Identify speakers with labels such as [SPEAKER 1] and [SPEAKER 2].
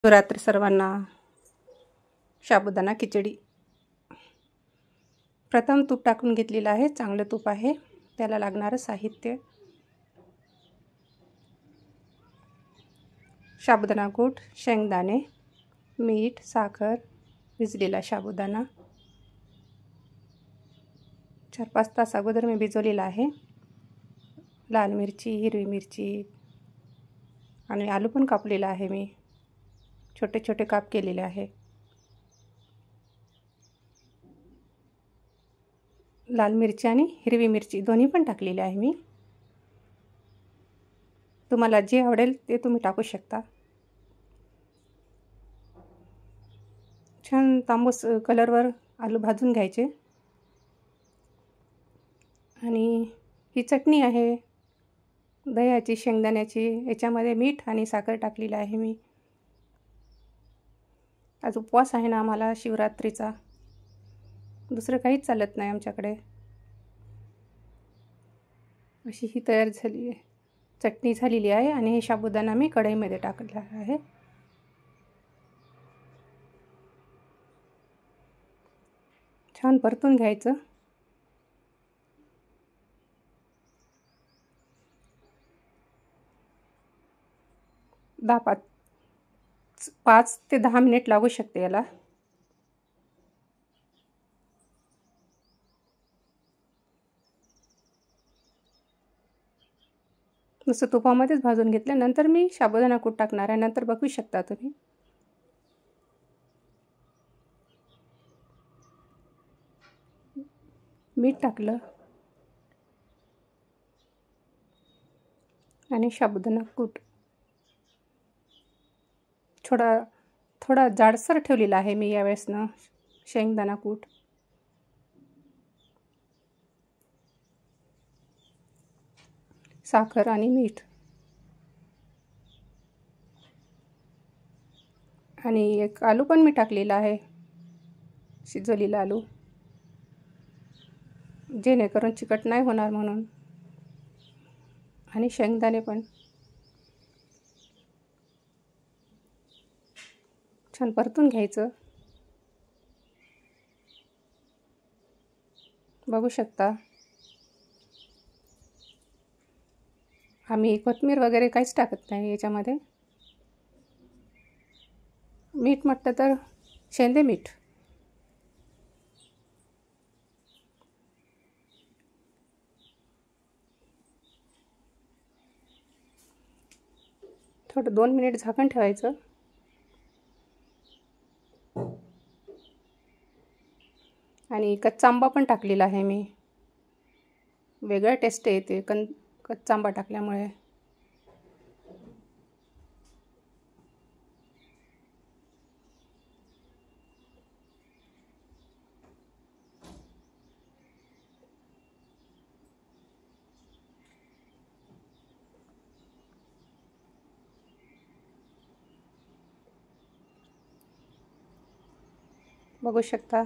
[SPEAKER 1] शिवरात्री सर्वांना साबुदाणा खिचडी. प्रथम तूप टाकून घेतलेलं आहे. चांगलं तूप आहे. त्याला लागणारं साहित्य: साबुदाणा कूट, शेंगदाणे, मीठ, साखर, भिजलेला साबुदाणा. 4-5 तास अगोदर मी भिजवलेला आहे. लाल मिरची, हिरवी मिरची आणि आलू पण कापलेला आहे. मी छोटे छोटे काप केलेले आहे. लाल मिरची आणि हिरवी मिरची दोन्ही पण टाकलेली आहे मी. तुम्हाला जे आवडेल ते तुम्ही टाकू शकता. छान तांबूस कलरवर आलू भाजून घ्यायचे. आणि ही चटणी आहे दह्याची, शेंगदाण्याची. याच्यामध्ये मीठ आणि साखर टाकलेली आहे मी. आज उपवास आहे ना आम्हाला शिवरात्रीचा. दुसरं काहीच चालत नाही आमच्याकडे. अशी ही तयार झाली आहे, चटणी झालेली आहे. आणि हे साबुदाणा मी कढईमध्ये टाकला आहे. छान परतून घ्यायचं. पाच ते 10 मिनिट लागू शकते याला. नुसतं तुपामध्येच भाजून घेतल्यानंतर मी साबुदाणा कूट टाकणार आहे. नंतर बघू शकता तुम्ही. मीठ टाकलं आणि साबुदाणा कूट थोडा जाडसर ठेवलेला आहे मी यावेळेसनं. शेंगदाणा कूट, साखर आणि मीठ आणि एक आलू पण मी टाकलेला आहे, शिजवलेला आलू, जेणेकरून चिकट नाही होणार म्हणून. आणि शेंगदाणे पण छान परतून घ्यायचं. बघू शकता. आम्ही कोथिंबीर वगैरे काहीच टाकत नाही याच्यामध्ये. मीठ म्हटलं तर शेंदे मीठ. थोडं 2 मिनिट झाकण ठेवायचं. आणि कच्चा आंबा पण टाकलेला आहे मी. वेगळं टेस्ट येते कच्चा आंबा टाकल्यामुळे. बघू शकता.